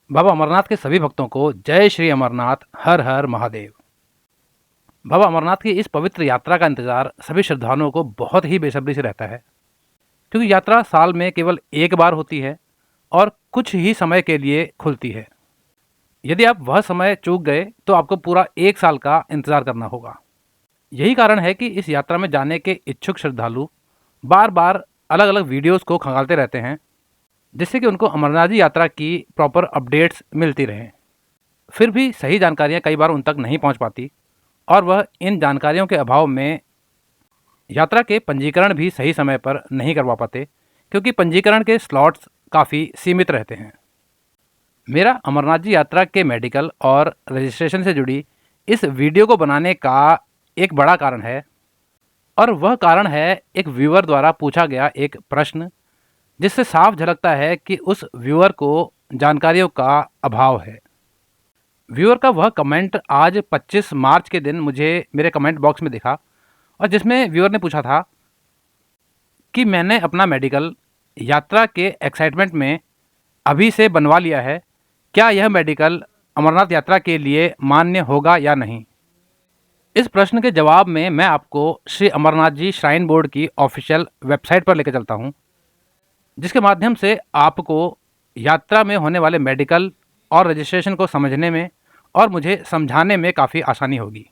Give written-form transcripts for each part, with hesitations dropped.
बाबा अमरनाथ के सभी भक्तों को जय श्री अमरनाथ, हर हर महादेव। बाबा अमरनाथ की इस पवित्र यात्रा का इंतजार सभी श्रद्धालुओं को बहुत ही बेसब्री से रहता है, क्योंकि यात्रा साल में केवल एक बार होती है और कुछ ही समय के लिए खुलती है। यदि आप वह समय चूक गए तो आपको पूरा एक साल का इंतजार करना होगा। यही कारण है कि इस यात्रा में जाने के इच्छुक श्रद्धालु बार बार अलग अलग वीडियोस को खंगालते रहते हैं, जिससे कि उनको अमरनाथ जी यात्रा की प्रॉपर अपडेट्स मिलती रहें। फिर भी सही जानकारियां कई बार उन तक नहीं पहुंच पाती और वह इन जानकारियों के अभाव में यात्रा के पंजीकरण भी सही समय पर नहीं करवा पाते, क्योंकि पंजीकरण के स्लॉट्स काफ़ी सीमित रहते हैं। मेरा अमरनाथ जी यात्रा के मेडिकल और रजिस्ट्रेशन से जुड़ी इस वीडियो को बनाने का एक बड़ा कारण है, और वह कारण है एक व्यूअर द्वारा पूछा गया एक प्रश्न, जिससे साफ झलकता है कि उस व्यूअर को जानकारियों का अभाव है। व्यूअर का वह कमेंट आज 25 मार्च के दिन मुझे मेरे कमेंट बॉक्स में दिखा, और जिसमें व्यूअर ने पूछा था कि मैंने अपना मेडिकल यात्रा के एक्साइटमेंट में अभी से बनवा लिया है, क्या यह मेडिकल अमरनाथ यात्रा के लिए मान्य होगा या नहीं। इस प्रश्न के जवाब में मैं आपको श्री अमरनाथ जी श्राइन बोर्ड की ऑफिशियल वेबसाइट पर लेकर चलता हूँ, जिसके माध्यम से आपको यात्रा में होने वाले मेडिकल और रजिस्ट्रेशन को समझने में और मुझे समझाने में काफ़ी आसानी होगी।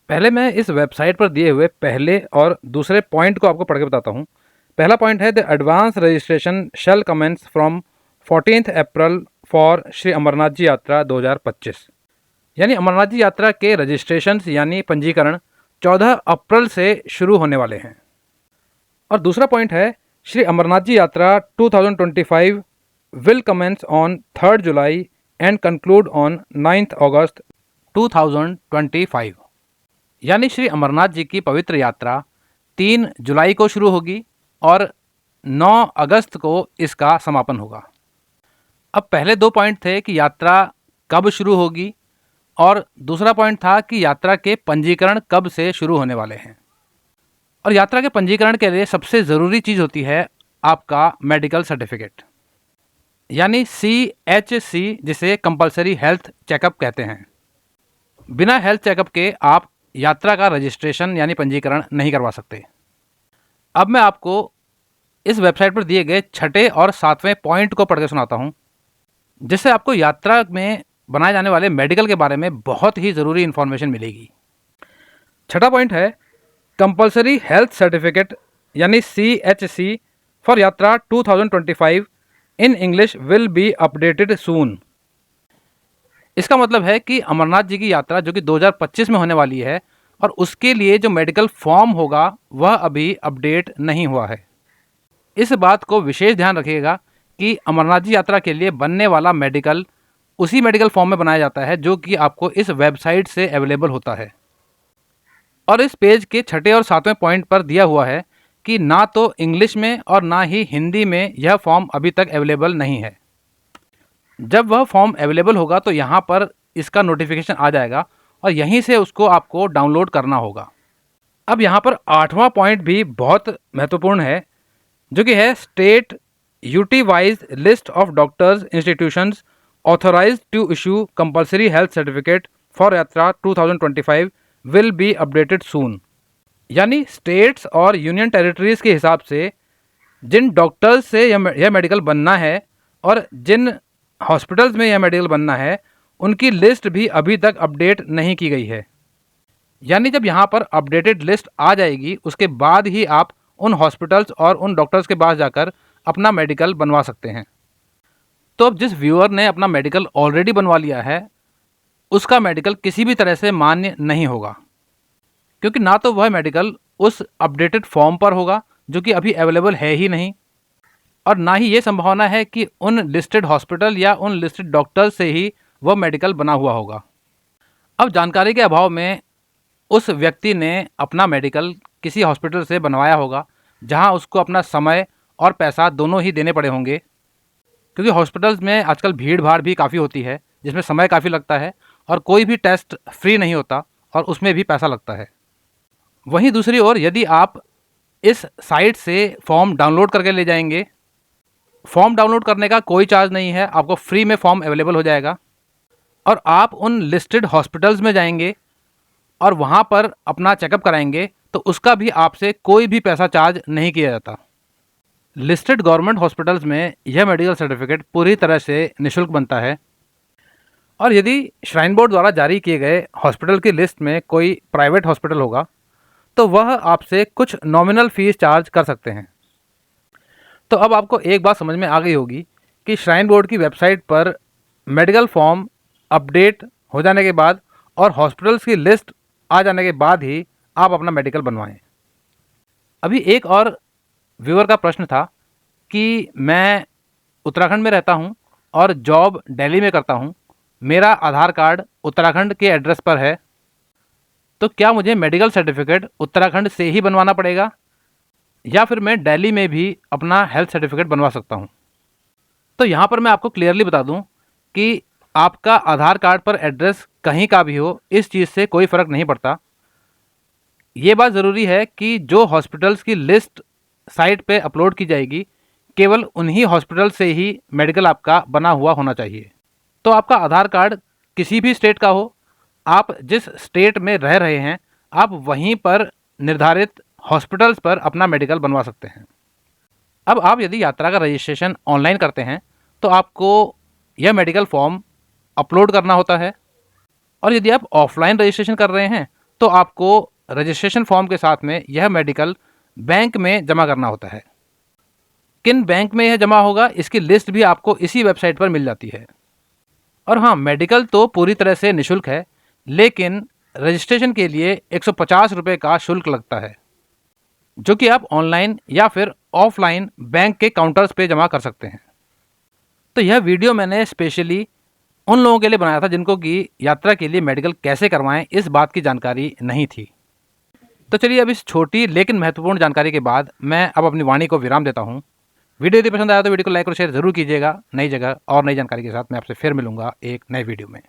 पहले मैं इस वेबसाइट पर दिए हुए पहले और दूसरे पॉइंट को आपको पढ़ के बताता हूँ। पहला पॉइंट है, the advance registration shall commence from 14 April for Shri Amarnath ji यात्रा 2025। यानी अमरनाथ जी यात्रा के रजिस्ट्रेशन यानी पंजीकरण 14 अप्रैल से शुरू होने वाले हैं। और दूसरा पॉइंट है, श्री अमरनाथ जी यात्रा 2025 will commence on 3 July and conclude on 9 August 2025। यानी श्री अमरनाथ जी की पवित्र यात्रा 3 जुलाई को शुरू होगी और 9 अगस्त को इसका समापन होगा। अब पहले दो पॉइंट थे कि यात्रा कब शुरू होगी, और दूसरा पॉइंट था कि यात्रा के पंजीकरण कब से शुरू होने वाले हैं। और यात्रा के पंजीकरण के लिए सबसे ज़रूरी चीज़ होती है आपका मेडिकल सर्टिफिकेट, यानी CHC, जिसे कंपलसरी हेल्थ चेकअप कहते हैं। बिना हेल्थ चेकअप के आप यात्रा का रजिस्ट्रेशन यानी पंजीकरण नहीं करवा सकते। अब मैं आपको इस वेबसाइट पर दिए गए छठे और सातवें पॉइंट को पढ़ के सुनाता हूँ, जिससे आपको यात्रा में बनाए जाने वाले मेडिकल के बारे में बहुत ही ज़रूरी इन्फॉर्मेशन मिलेगी। छठा पॉइंट है, कंपलसरी हेल्थ सर्टिफिकेट यानी CHC for yatra 2025 in English will be updated soon. इसका मतलब है कि अमरनाथ जी की यात्रा जो कि 2025 में होने वाली है, और उसके लिए जो मेडिकल फॉर्म होगा वह अभी अपडेट नहीं हुआ है। इस बात को विशेष ध्यान रखिएगा कि अमरनाथ जी यात्रा के लिए बनने वाला मेडिकल उसी मेडिकल फॉर्म में बनाया जाता है जो कि आपको इस वेबसाइट से अवेलेबल होता है। और इस पेज के छठे और सातवें पॉइंट पर दिया हुआ है कि ना तो इंग्लिश में और ना ही हिंदी में यह फॉर्म अभी तक अवेलेबल नहीं है। जब वह फॉर्म अवेलेबल होगा तो यहाँ पर इसका नोटिफिकेशन आ जाएगा और यहीं से उसको आपको डाउनलोड करना होगा। अब यहाँ पर आठवां पॉइंट भी बहुत महत्वपूर्ण है, जो कि है, state UT wise list of doctors institutions authorised to issue compulsory health certificate for yatra 2025 will be updated सून। यानी स्टेट्स और यूनियन टेरिटरीज़ के हिसाब से जिन डॉक्टर्स से यह मेडिकल बनना है और जिन हॉस्पिटल्स में यह मेडिकल बनना है, उनकी लिस्ट भी अभी तक अपडेट नहीं की गई है। यानी जब यहाँ पर अपडेटेड लिस्ट आ जाएगी, उसके बाद ही आप उन हॉस्पिटल्स और उन डॉक्टर्स के पास जाकर अपना मेडिकल बनवा सकते हैं। तो अब जिस व्यूअर ने अपना मेडिकल ऑलरेडी बनवा लिया है, उसका मेडिकल किसी भी तरह से मान्य नहीं होगा, क्योंकि ना तो वह मेडिकल उस अपडेटेड फॉर्म पर होगा जो कि अभी अवेलेबल है ही नहीं, और ना ही ये संभावना है कि उन लिस्टेड हॉस्पिटल या उन लिस्टेड डॉक्टर्स से ही वह मेडिकल बना हुआ होगा। अब जानकारी के अभाव में उस व्यक्ति ने अपना मेडिकल किसी हॉस्पिटल से बनवाया होगा जहां उसको अपना समय और पैसा दोनों ही देने पड़े होंगे, क्योंकि हॉस्पिटल्स में आजकल भीड़ भाड़ भी काफ़ी होती है, जिसमें समय काफ़ी लगता है और कोई भी टेस्ट फ्री नहीं होता और उसमें भी पैसा लगता है। वहीं दूसरी ओर यदि आप इस साइट से फॉर्म डाउनलोड करके ले जाएंगे फॉर्म डाउनलोड करने का कोई चार्ज नहीं है, आपको फ्री में फॉर्म अवेलेबल हो जाएगा और आप उन लिस्टेड हॉस्पिटल्स में जाएंगे और वहाँ पर अपना चेकअप कराएंगे तो उसका भी आपसे कोई भी पैसा चार्ज नहीं किया जाता। लिस्टेड गवर्नमेंट हॉस्पिटल्स में यह मेडिकल सर्टिफिकेट पूरी तरह से निःशुल्क बनता है और यदि श्राइन बोर्ड द्वारा जारी किए गए हॉस्पिटल की लिस्ट में कोई प्राइवेट हॉस्पिटल होगा तो वह आपसे कुछ नॉमिनल फीस चार्ज कर सकते हैं। तो अब आपको एक बात समझ में आ गई होगी कि श्राइन बोर्ड की वेबसाइट पर मेडिकल फॉर्म अपडेट हो जाने के बाद और हॉस्पिटल्स की लिस्ट आ जाने के बाद ही आप अपना मेडिकल बनवाएं। अभी एक और व्यूअर का प्रश्न था कि मैं उत्तराखंड में रहता हूं और जॉब दिल्ली में करता हूं, मेरा आधार कार्ड उत्तराखंड के एड्रेस पर है, तो क्या मुझे मेडिकल सर्टिफिकेट उत्तराखंड से ही बनवाना पड़ेगा या फिर मैं दिल्ली में भी अपना हेल्थ सर्टिफिकेट बनवा सकता हूं? तो यहाँ पर मैं आपको क्लियरली बता दूं कि आपका आधार कार्ड पर एड्रेस कहीं का भी हो, इस चीज़ से कोई फ़र्क नहीं पड़ता। ये बात ज़रूरी है कि जो हॉस्पिटल्स की लिस्ट साइट पे अपलोड की जाएगी केवल उन्हीं हॉस्पिटल से ही मेडिकल आपका बना हुआ होना चाहिए। तो आपका आधार कार्ड किसी भी स्टेट का हो, आप जिस स्टेट में रह रहे हैं आप वहीं पर निर्धारित हॉस्पिटल्स पर अपना मेडिकल बनवा सकते हैं। अब आप यदि यात्रा का रजिस्ट्रेशन ऑनलाइन करते हैं तो आपको यह मेडिकल फॉर्म अपलोड करना होता है और यदि आप ऑफलाइन रजिस्ट्रेशन कर रहे हैं तो आपको रजिस्ट्रेशन फॉर्म के साथ में यह मेडिकल बैंक में जमा करना होता है। किन बैंक में यह जमा होगा इसकी लिस्ट भी आपको इसी वेबसाइट पर मिल जाती है। और हाँ, मेडिकल तो पूरी तरह से निःशुल्क है, लेकिन रजिस्ट्रेशन के लिए 150 रुपये का शुल्क लगता है जो कि आप ऑनलाइन या फिर ऑफलाइन बैंक के काउंटर्स पे जमा कर सकते हैं। तो यह वीडियो मैंने स्पेशली उन लोगों के लिए बनाया था जिनको कि यात्रा के लिए मेडिकल कैसे करवाएं इस बात की जानकारी नहीं थी। तो चलिए अब इस छोटी लेकिन महत्वपूर्ण जानकारी के बाद मैं अब अपनी वाणी को विराम देता हूँ। वीडियो यदि पसंद आया तो वीडियो को लाइक और शेयर जरूर कीजिएगा। नई जगह और नई जानकारी के साथ मैं आपसे फिर मिलूंगा एक नए वीडियो में।